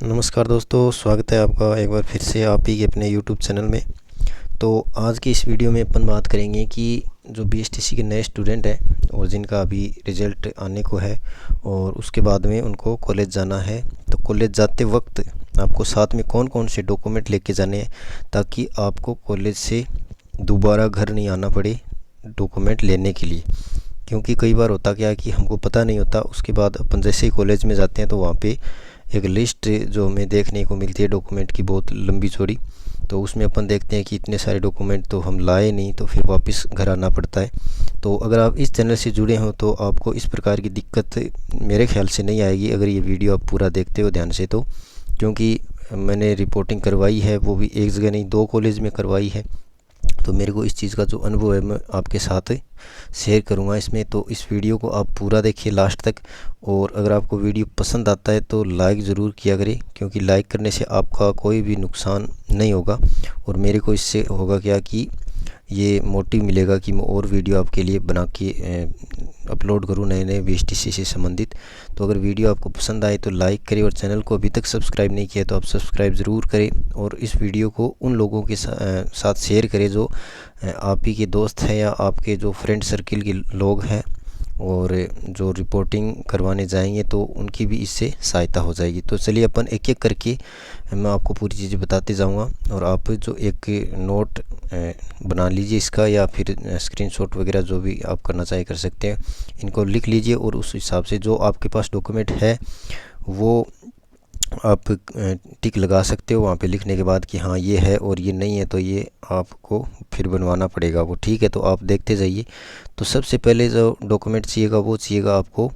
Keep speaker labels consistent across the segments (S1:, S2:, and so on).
S1: नमस्कार दोस्तों, स्वागत है आपका एक बार फिर से आप ही के अपने YouTube चैनल में। तो आज की इस वीडियो में अपन बात करेंगे कि जो बीएसटीसी के नए स्टूडेंट हैं और जिनका अभी रिज़ल्ट आने को है और उसके बाद में उनको कॉलेज जाना है, तो कॉलेज जाते वक्त आपको साथ में कौन कौन से डॉक्यूमेंट लेके जाने हैं ताकि आपको कॉलेज से दोबारा घर नहीं आना पड़े डॉक्यूमेंट लेने के लिए। क्योंकि कई बार होता क्या है कि हमको पता नहीं होता, उसके बाद अपन जैसे ही कॉलेज में जाते हैं तो वहाँ पे एक लिस्ट जो हमें देखने को मिलती है डॉक्यूमेंट की, बहुत लंबी चौड़ी। तो उसमें अपन देखते हैं कि इतने सारे डॉक्यूमेंट तो हम लाए नहीं, तो फिर वापस घर आना पड़ता है। तो अगर आप इस चैनल से जुड़े हो तो आपको इस प्रकार की दिक्कत मेरे ख्याल से नहीं आएगी अगर ये वीडियो आप पूरा देखते हो ध्यान से। तो क्योंकि मैंने रिपोर्टिंग करवाई है, वो भी एक जगह नहीं, 2 कॉलेज में करवाई है, तो मेरे को इस चीज़ का जो अनुभव है मैं आपके साथ शेयर करूंगा इसमें। तो इस वीडियो को आप पूरा देखिए लास्ट तक, और अगर आपको वीडियो पसंद आता है तो लाइक ज़रूर किया करें, क्योंकि लाइक करने से आपका कोई भी नुकसान नहीं होगा और मेरे को इससे होगा क्या कि ये मोटिव मिलेगा कि मैं और वीडियो आपके लिए बना के अपलोड करूँ नए नए बीएसटीसी से संबंधित। तो अगर वीडियो आपको पसंद आए तो लाइक करें, और चैनल को अभी तक सब्सक्राइब नहीं किया तो आप सब्सक्राइब ज़रूर करें, और इस वीडियो को उन लोगों के साथ शेयर करें जो आप ही के दोस्त हैं या आपके जो फ्रेंड सर्किल के लोग हैं, और जो रिपोर्टिंग करवाने जाएंगे तो उनकी भी इससे सहायता हो जाएगी। तो चलिए अपन एक एक करके मैं आपको पूरी चीज़ें बताते जाऊंगा, और आप जो एक नोट बना लीजिए इसका, या फिर स्क्रीनशॉट वगैरह जो भी आप करना चाहे कर सकते हैं। इनको लिख लीजिए और उस हिसाब से जो आपके पास डॉक्यूमेंट है वो आप टिक लगा सकते हो वहाँ पे लिखने के बाद कि हाँ ये है, और ये नहीं है तो ये आपको फिर बनवाना पड़ेगा वो, ठीक है। तो आप देखते जाइए। तो सबसे पहले जो डॉक्यूमेंट चाहिएगा वो चाहिएगा आपको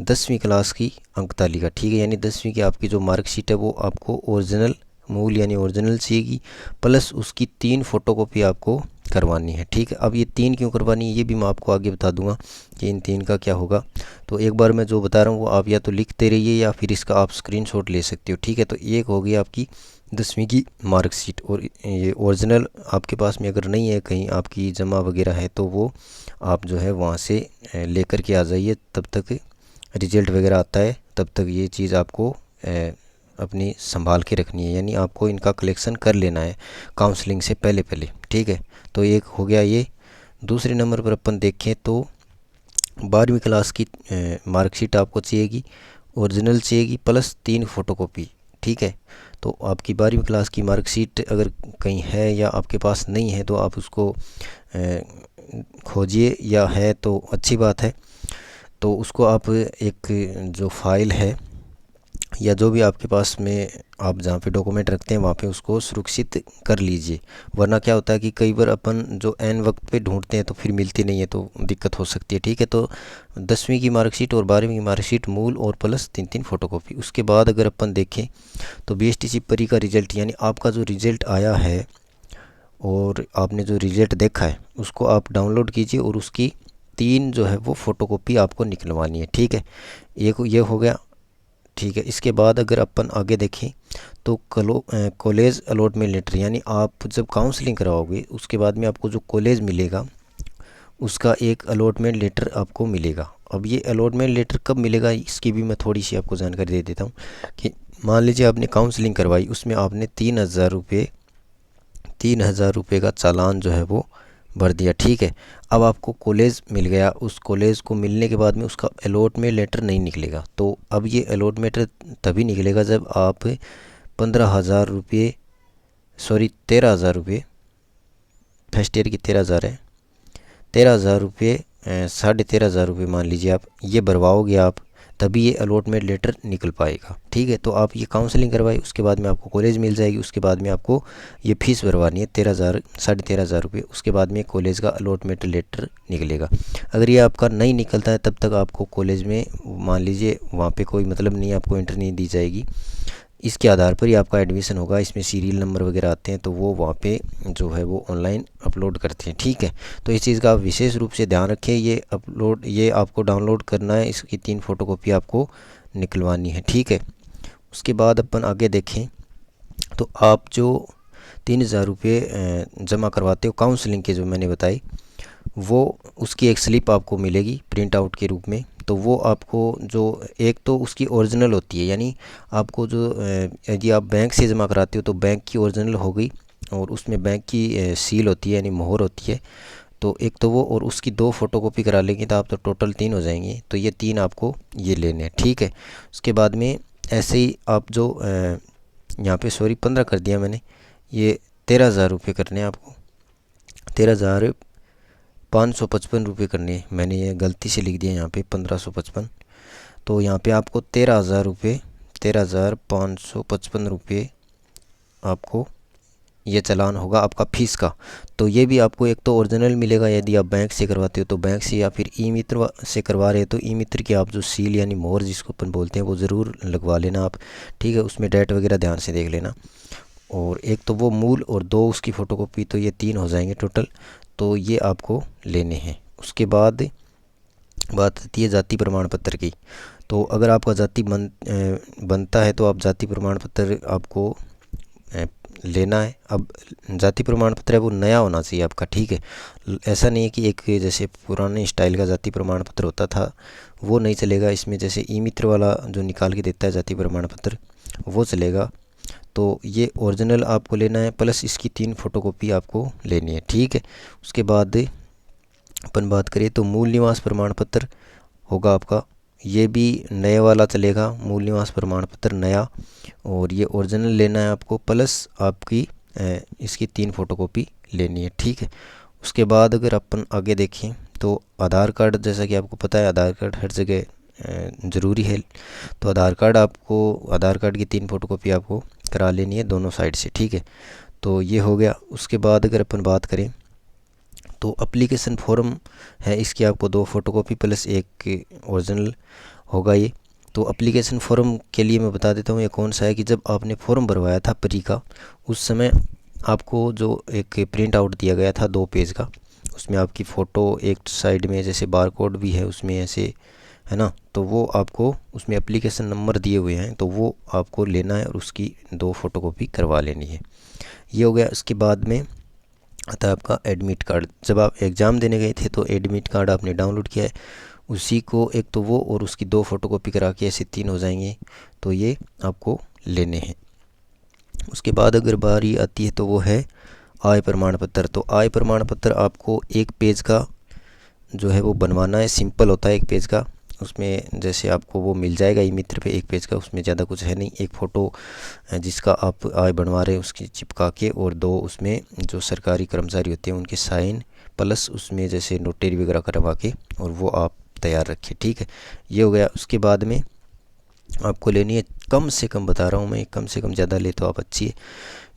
S1: 10वीं क्लास की अंक तालिका, ठीक है। यानी 10वीं की आपकी जो मार्कशीट है वो आपको ओरिजिनल मूल यानी ओरिजिनल चाहिएगी, प्लस उसकी 3 फोटोकॉपी आपको करवानी है, ठीक है। अब ये 3 क्यों करवानी है ये भी मैं आपको आगे बता दूंगा कि इन 3 का क्या होगा। तो एक बार मैं जो बता रहा हूँ वो आप या तो लिखते रहिए या फिर इसका आप स्क्रीनशॉट ले सकते हो, ठीक है। तो एक हो गई आपकी 10वीं की मार्कशीट, और ये ओरिजिनल आपके पास में अगर नहीं है, कहीं आपकी जमा वगैरह है, तो वो आप जो है वहाँ से लेकर के आ जाइए। तब तक रिजल्ट वगैरह आता है तब तक ये चीज़ आपको अपनी संभाल के रखनी है, यानी आपको इनका कलेक्शन कर लेना है काउंसलिंग से पहले पहले, ठीक है। तो एक हो गया ये। दूसरे नंबर पर अपन देखें तो 12वीं क्लास की मार्कशीट आपको चाहिएगी, ओरिजिनल चाहिएगी, प्लस 3 फोटोकॉपी, ठीक है। तो आपकी 12वीं क्लास की मार्कशीट अगर कहीं है या आपके पास नहीं है तो आप उसको खोजिए, या है तो अच्छी बात है। तो उसको आप एक जो फाइल है या जो भी आपके पास में आप जहाँ पे डॉक्यूमेंट रखते हैं वहाँ पे उसको सुरक्षित कर लीजिए, वरना क्या होता है कि कई बार अपन जो एन वक्त पे ढूंढते हैं तो फिर मिलती नहीं है तो दिक्कत हो सकती है, ठीक है। तो 10वीं की मार्कशीट और 12वीं की मार्कशीट मूल और प्लस 3 फोटोकॉपी। उसके बाद अगर अपन देखें तो बीएसटीसी परी का रिजल्ट, यानी आपका जो रिजल्ट आया है और आपने जो रिजल्ट देखा है उसको आप डाउनलोड कीजिए, और उसकी 3 जो है वो फ़ोटोकॉपी आपको निकलवानी है, ठीक है। एक ये हो गया, ठीक है। इसके बाद अगर अपन आगे देखें तो कॉलेज अलॉटमेंट लेटर, यानी आप जब काउंसलिंग कराओगे उसके बाद में आपको जो कॉलेज मिलेगा उसका एक अलॉटमेंट लेटर आपको मिलेगा। अब ये अलॉटमेंट लेटर कब मिलेगा इसकी भी मैं थोड़ी सी आपको जानकारी दे देता हूँ कि मान लीजिए आपने काउंसलिंग करवाई, उसमें आपने 3,000 रुपये का चालान जो है वो भर दिया, ठीक है। अब आपको कॉलेज मिल गया, उस कॉलेज को मिलने के बाद में उसका अलॉटमेंट लेटर नहीं निकलेगा। तो अब ये अलॉटमेंट तभी निकलेगा जब आप 15,000 रुपये, सॉरी 13,000 रुपये, फर्स्ट ईयर की 13,000 है, 13,000 रुपये, 13,500 रुपये मान लीजिए आप, ये भरवाओगे आप, तभी ये अलॉटमेंट लेटर निकल पाएगा, ठीक है। तो आप ये काउंसलिंग करवाई, उसके बाद में आपको कॉलेज मिल जाएगी, उसके बाद में आपको ये फीस भरवानी है 13,000 रुपये, उसके बाद में कॉलेज का अलॉटमेंट लेटर निकलेगा। अगर ये आपका नहीं निकलता है तब तक आपको कॉलेज में मान लीजिए वहाँ पे कोई मतलब नहीं, आपको एंट्री नहीं दी जाएगी, इसके आधार पर ही आपका एडमिशन होगा। इसमें सीरियल नंबर वगैरह आते हैं तो वो वहाँ पे जो है वो ऑनलाइन अपलोड करते हैं, ठीक है। तो इस चीज़ का आप विशेष रूप से ध्यान रखें, ये आपको डाउनलोड करना है, इसकी 3 फोटोकॉपी आपको निकलवानी है, ठीक है। उसके बाद अपन आगे देखें तो आप जो 3,000 रुपये जमा करवाते हो काउंसलिंग के जो मैंने बताई, वो उसकी एक स्लिप आपको मिलेगी प्रिंट आउट के रूप में, तो वो आपको जो एक तो उसकी ओरिजिनल होती है, यानी आपको जो यदि आप बैंक से जमा कराते हो तो बैंक की ओरिजिनल हो गई, और उसमें बैंक की सील होती है यानी मोहर होती है। तो एक तो वो, और उसकी 2 फोटोकॉपी करा लेंगे तो आप तो टोटल 3 हो जाएंगे। तो ये 3 आपको ये लेने हैं, ठीक है। उसके बाद में ऐसे ही आप जो यहाँ पे सॉरी 15 कर दिया मैंने, ये 13,000 रुपये करने हैं आपको। 13,555 रुपये करने हैं, मैंने ये गलती से लिख दिया यहाँ पे 1555। तो यहाँ पे आपको 13,000 रुपये, 13,555 रुपये आपको ये चालान होगा आपका फ़ीस का। तो ये भी आपको एक तो ओरिजिनल मिलेगा यदि आप बैंक से करवाते हो तो बैंक से, या फिर ई मित्र से करवा रहे हो तो ई मित्र की आप जो सील यानी मोहर जिसको अपन बोलते हैं वो ज़रूर लगवा लेना आप, ठीक है। उसमें डेट वगैरह ध्यान से देख लेना। और एक तो वो मूल और 2 उसकी फ़ोटोकॉपी, तो ये 3 हो जाएंगे टोटल। तो ये आपको लेने हैं। उसके बाद बात आती है जाति प्रमाण पत्र की। तो अगर आपका जाति बनता है तो आप जाति प्रमाण पत्र आपको लेना है। अब जाति प्रमाण पत्र है वो नया होना चाहिए आपका, ठीक है। ऐसा नहीं है कि एक जैसे पुराने स्टाइल का जाति प्रमाण पत्र होता था वो नहीं चलेगा इसमें। जैसे ई मित्र वाला जो निकाल के देता है जाति प्रमाण पत्र वो चलेगा। तो ये ओरिजिनल आपको लेना है, प्लस इसकी 3 फोटोकॉपी आपको लेनी है, ठीक है। उसके बाद अपन बात करें तो मूल निवास प्रमाण पत्र होगा आपका, ये भी नए वाला चलेगा, मूल निवास प्रमाण पत्र नया। और ये ओरिजिनल लेना है आपको, प्लस आपकी इसकी 3 फोटोकॉपी लेनी है, ठीक है। उसके बाद अगर अपन आगे देखें तो आधार कार्ड, जैसा कि आपको पता है आधार कार्ड हर जगह ज़रूरी है। तो आधार कार्ड आधार कार्ड की 3 फोटोकॉपी आपको करा लेनी है दोनों साइड से, ठीक है। तो ये हो गया। उसके बाद अगर अपन बात करें तो एप्लीकेशन फॉर्म है, इसकी आपको 2 फोटोकॉपी प्लस एक ओरिजिनल होगा ये। तो एप्लीकेशन फॉर्म के लिए मैं बता देता हूँ ये कौन सा है, कि जब आपने फॉर्म भरवाया था प्री का, उस समय आपको जो एक प्रिंट आउट दिया गया था 2 पेज का, उसमें आपकी फ़ोटो एक साइड में जैसे बार कोड भी है उसमें ऐसे, है ना। तो वो आपको उसमें एप्लीकेशन नंबर दिए हुए हैं, तो वो आपको लेना है और उसकी 2 फोटोकॉपी करवा लेनी है। ये हो गया। उसके बाद में आता है आपका एडमिट कार्ड। जब आप एग्ज़ाम देने गए थे तो एडमिट कार्ड आपने डाउनलोड किया है, उसी को एक तो वो और उसकी 2 फोटोकॉपी करा के ऐसे 3 हो जाएंगे। तो ये आपको लेने हैं। उसके बाद अगर बारी आती है तो वो है आय प्रमाण पत्र। तो आय प्रमाण पत्र आपको 1 पेज का जो है वो बनवाना है, सिंपल होता है 1 पेज का। उसमें जैसे आपको वो मिल जाएगा ई मित्र पे 1 पेज का, उसमें ज़्यादा कुछ है नहीं। एक फ़ोटो जिसका आप आय बनवा रहे हैं उसकी चिपका के, और 2 उसमें जो सरकारी कर्मचारी होते हैं उनके साइन, प्लस उसमें जैसे नोटरी वगैरह करवा के, और वो आप तैयार रखिए, ठीक है। ये हो गया। उसके बाद में आपको लेनी है, कम से कम बता रहा हूँ मैं, कम से कम, ज़्यादा ले तो आप अच्छी है,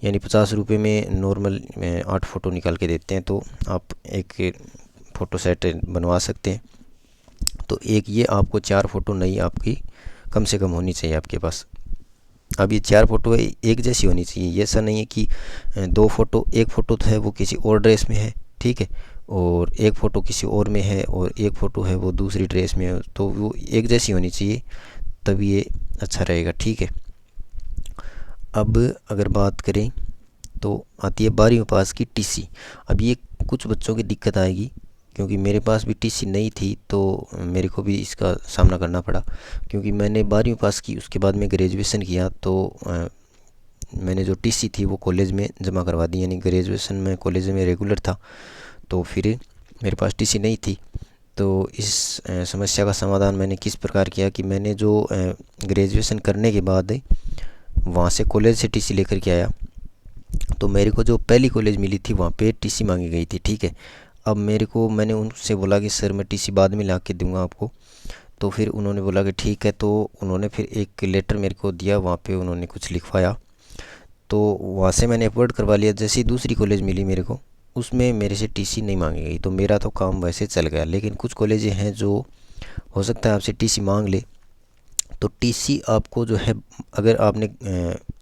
S1: यानी 50 रुपये में नॉर्मल 8 फ़ोटो निकाल के देते हैं, तो आप एक फ़ोटो सेट बनवा सकते हैं। तो एक ये आपको 4 फ़ोटो नई आपकी कम से कम होनी चाहिए आपके पास। अब ये 4 फ़ोटो है एक जैसी होनी चाहिए, ये ऐसा नहीं है कि 2 फ़ोटो, एक फ़ोटो तो है वो किसी और ड्रेस में है, ठीक है, और एक फ़ोटो किसी और में है, और एक फ़ोटो है वो दूसरी ड्रेस में है। तो वो एक जैसी होनी चाहिए, तभी ये अच्छा रहेगा, ठीक है। अब अगर बात करें तो आती है 12वीं पास की टीसी। अब ये कुछ बच्चों की दिक्कत आएगी, क्योंकि मेरे पास भी टीसी नहीं थी तो मेरे को भी इसका सामना करना पड़ा। क्योंकि मैंने 12वीं पास की, उसके बाद में ग्रेजुएशन किया, तो मैंने जो टीसी थी वो कॉलेज में जमा करवा दी, यानी ग्रेजुएशन में कॉलेज में रेगुलर था, तो फिर मेरे पास टीसी नहीं थी। तो इस समस्या का समाधान मैंने किस प्रकार किया कि मैंने जो ग्रेजुएशन करने के बाद वहाँ से कॉलेज से टीसी लेकर के आया, तो मेरे को जो पहली कॉलेज मिली थी वहाँ पे टीसी मांगी गई थी, ठीक है। अब मैंने उनसे बोला कि सर मैं टीसी बाद में ला के दूँगा आपको। तो फिर उन्होंने बोला कि ठीक है। तो उन्होंने फिर एक लेटर मेरे को दिया, वहाँ पे उन्होंने कुछ लिखवाया, तो वहाँ से मैंने अपलोड करवा लिया। जैसे ही दूसरी कॉलेज मिली मेरे को, उसमें मेरे से टीसी नहीं मांगी गई, तो मेरा तो काम वैसे चल गया। लेकिन कुछ कॉलेजें हैं जो हो सकता है आपसे टीसी मांग ले, तो टीसी आपको जो है, अगर आपने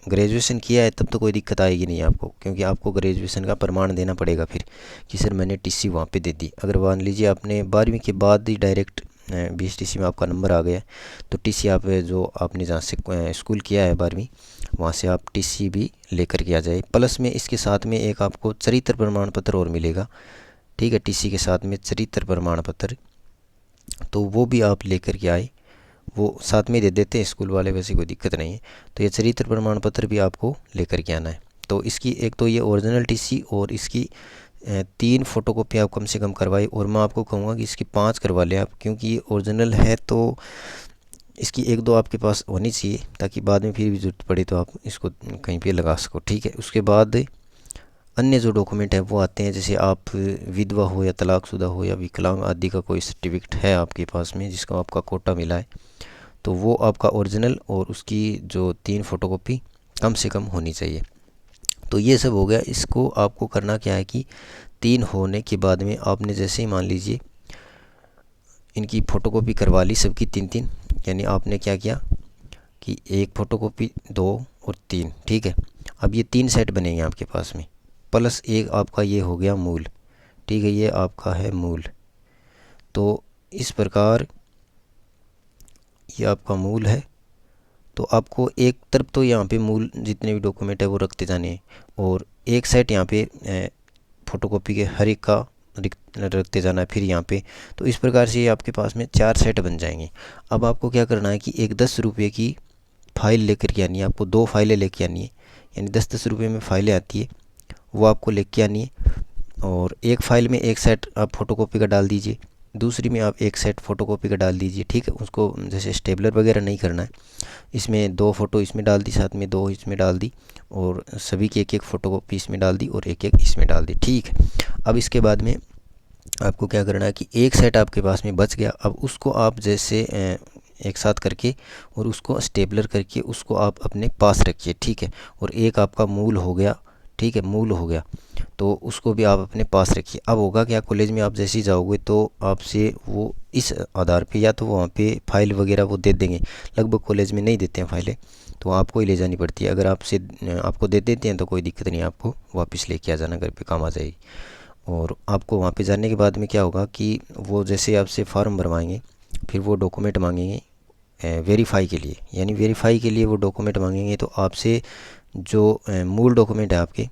S1: ग्रेजुएशन किया है तब तो कोई दिक्कत आएगी नहीं आपको, क्योंकि आपको ग्रेजुएशन का प्रमाण देना पड़ेगा फिर कि सर मैंने टीसी वहाँ पे दे दी। अगर मान लीजिए आपने 12वीं के बाद ही डायरेक्ट बीएसटीसी में आपका नंबर आ गया, तो टीसी आप जो आपने जहाँ से स्कूल किया है 12वीं, वहाँ से आप टीसी भी लेकर के आ जाए। प्लस में इसके साथ में एक आपको चरित्र प्रमाण पत्र और मिलेगा, ठीक है। टीसी के साथ में चरित्र प्रमाण पत्र तो वो भी आप लेकर के आए, वो साथ में दे देते हैं स्कूल वाले, वैसे कोई दिक्कत नहीं है। तो ये चरित्र प्रमाण पत्र भी आपको लेकर के आना है। तो इसकी एक तो ये ओरिजिनल टीसी और इसकी 3 फोटोकॉपी आप कम से कम करवाई, और मैं आपको कहूँगा कि इसकी 5 करवा लें आप, क्योंकि ये ओरिजिनल है तो इसकी 1-2 आपके पास होनी चाहिए, ताकि बाद में फिर भी ज़रूरत पड़े तो आप इसको कहीं पे लगा सको, ठीक है। उसके बाद अन्य जो डॉक्यूमेंट है वो आते हैं, जैसे आप विधवा हो या तलाकशुदा हो या विकलांग आदि का कोई सर्टिफिकेट है आपके पास में जिसका आपका कोटा मिला है, तो वो आपका ओरिजिनल और उसकी जो 3 फोटोकॉपी कम से कम होनी चाहिए। तो ये सब हो गया। इसको आपको करना क्या है कि 3 होने के बाद में आपने जैसे ही मान लीजिए इनकी फ़ोटोकॉपी करवा ली सबकी 3-3, यानी आपने क्या किया कि 1 फ़ोटोकॉपी, 2 और 3, ठीक है। अब ये 3 सेट बनेंगे आपके पास में, प्लस एक आपका ये हो गया मूल, ठीक है, ये आपका है मूल। तो इस प्रकार ये आपका मूल है। तो आपको एक तरफ तो यहाँ पे मूल जितने भी डॉक्यूमेंट है वो रखते जाने हैं, और एक सेट यहाँ पे फ़ोटोकॉपी के हर एक का रखते जाना है फिर यहाँ पे। तो इस प्रकार से ये आपके पास में 4 सेट बन जाएंगे। अब आपको क्या करना है कि एक 10 रुपये की फ़ाइल लेकर के आनी है, आपको 2 फाइलें लेके आनी है, यानी 10-10 रुपये में फ़ाइलें आती है, वो आपको लेके आनी है। और एक फ़ाइल में एक सेट आप फ़ोटोकॉपी का डाल दीजिए, दूसरी में आप एक सेट फ़ोटोकॉपी का डाल दीजिए, ठीक है। उसको जैसे स्टेबलर वगैरह नहीं करना है, इसमें 2 फ़ोटो इसमें डाल दी, साथ में 2 इसमें डाल दी, और सभी की एक-एक फ़ोटोकॉपी इसमें डाल दी और एक-एक इसमें डाल दी, ठीक है। अब इसके बाद में आपको क्या करना है कि एक सेट आपके पास में बच गया, अब उसको आप जैसे एक साथ करके और उसको स्टेपलर करके उसको आप अपने पास रखिए, ठीक है। और एक आपका मूल हो गया, ठीक है, मूल हो गया, तो उसको भी आप अपने पास रखिए। अब होगा क्या, कॉलेज में आप जैसे ही जाओगे तो आपसे वो इस आधार पे या तो वहाँ पे फाइल वगैरह वो दे देंगे, लगभग कॉलेज में नहीं देते हैं फाइलें, तो आपको ही ले जानी पड़ती है। अगर आपसे आपको दे देते हैं तो कोई दिक्कत नहीं, आपको वापस लेके आ जाना, घर पे काम आ जाएगी। और आपको वहाँ पे जाने के बाद में क्या होगा कि वो जैसे आपसे फॉर्म भरवाएंगे, फिर वो डॉक्यूमेंट मांगेंगे वेरीफाई के लिए, यानी वेरीफाई के लिए वो डॉक्यूमेंट मांगेंगे। तो आपसे जो मूल डॉक्यूमेंट है, आपके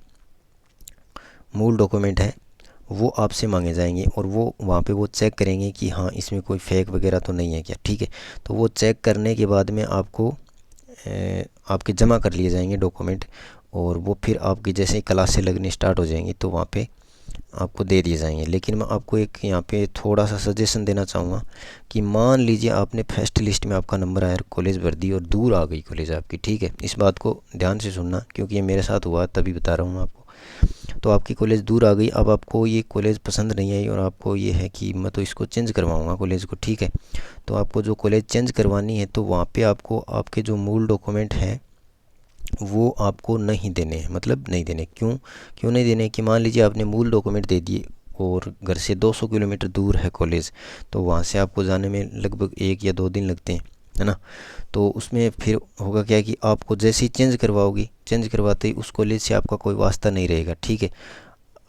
S1: मूल डॉक्यूमेंट है वो आपसे मांगे जाएंगे, और वो वहाँ पे वो चेक करेंगे कि हाँ इसमें कोई फेक वगैरह तो नहीं है क्या, ठीक है। तो वो चेक करने के बाद में आपको आपके जमा कर लिए जाएंगे डॉक्यूमेंट, और वो फिर आपकी जैसे ही क्लासें लगनी स्टार्ट हो जाएंगी तो वहाँ पे आपको दे दिए जाएंगे। लेकिन मैं आपको एक यहाँ पे थोड़ा सा सजेशन देना चाहूँगा कि मान लीजिए आपने फर्स्ट लिस्ट में आपका नंबर आया, कॉलेज भर दी और दूर आ गई कॉलेज आपकी, ठीक है। इस बात को ध्यान से सुनना, क्योंकि ये मेरे साथ हुआ तभी बता रहा हूँ मैं आपको। तो आपकी कॉलेज दूर आ गई, अब आपको ये कॉलेज पसंद नहीं आई और आपको ये है कि मैं तो इसको चेंज करवाऊँगा कॉलेज को, ठीक है। तो आपको जो कॉलेज चेंज करवानी है तो वहाँ पे आपको आपके जो मूल डॉक्यूमेंट हैं वो आपको नहीं देने हैं, मतलब नहीं देने। क्यों नहीं देने कि मान लीजिए आपने मूल डॉक्यूमेंट दे दिए और घर से 200 किलोमीटर दूर है कॉलेज, तो वहाँ से आपको जाने में लगभग 1 या 2 दिन लगते हैं, है ना। तो उसमें फिर होगा क्या कि आपको जैसे ही चेंज करवाओगी, चेंज करवाते ही उस कॉलेज से आपका कोई वास्ता नहीं रहेगा, ठीक है।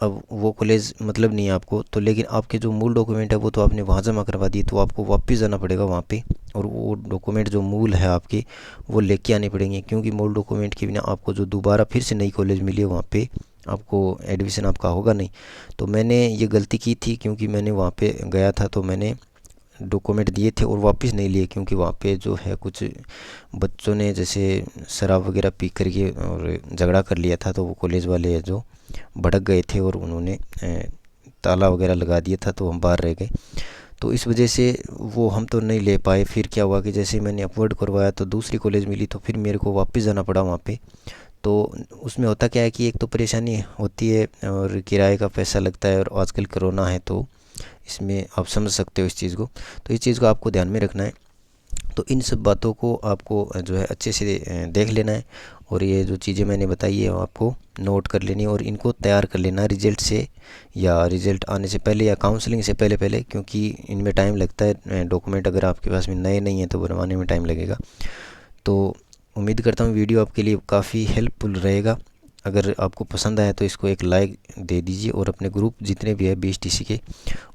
S1: अब वो कॉलेज मतलब नहीं है आपको तो, लेकिन आपके जो मूल डॉक्यूमेंट है वो तो आपने वहाँ जमा करवा दिए, तो आपको वापस जाना पड़ेगा वहाँ पे, और वो डॉक्यूमेंट जो मूल है आपके वो लेके आने पड़ेंगे, क्योंकि मूल डॉक्यूमेंट के बिना आपको जो दोबारा फिर से नई कॉलेज मिली है वहाँ पे आपको एडमिशन आपका होगा नहीं। तो मैंने ये गलती की थी, क्योंकि मैंने वहाँ पे गया था तो मैंने डॉक्यूमेंट दिए थे और वापस नहीं लिए, क्योंकि वहाँ पे जो है कुछ बच्चों ने जैसे शराब वगैरह पी करके और झगड़ा कर लिया था, तो वो कॉलेज वाले जो भड़क गए थे और उन्होंने ताला वगैरह लगा दिया था, तो हम बाहर रह गए। तो इस वजह से वो हम तो नहीं ले पाए। फिर क्या हुआ कि जैसे मैंने अपवर्ड करवाया तो दूसरी कॉलेज मिली, तो फिर मेरे को वापस जाना पड़ा वहाँ पे। तो उसमें होता क्या है कि एक तो परेशानी होती है और किराए का पैसा लगता है, और आजकल कोरोना है तो इसमें आप समझ सकते हो इस चीज़ को। तो इस चीज़ को आपको ध्यान में रखना है। तो इन सब बातों को आपको जो है अच्छे से देख लेना है, और ये जो चीज़ें मैंने बताई है वो आपको नोट कर लेनी है और इनको तैयार कर लेना रिज़ल्ट से या रिज़ल्ट आने से पहले या काउंसलिंग से पहले, क्योंकि इनमें टाइम लगता है। डॉक्यूमेंट अगर आपके पास में नए नहीं हैं तो बनवाने में टाइम लगेगा। तो उम्मीद करता हूँ वीडियो आपके लिए काफ़ी हेल्पफुल रहेगा। अगर आपको पसंद आया तो इसको एक लाइक दे दीजिए, और अपने ग्रुप जितने भी है BSTC के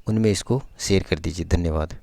S1: उनमें इसको शेयर कर दीजिए। धन्यवाद।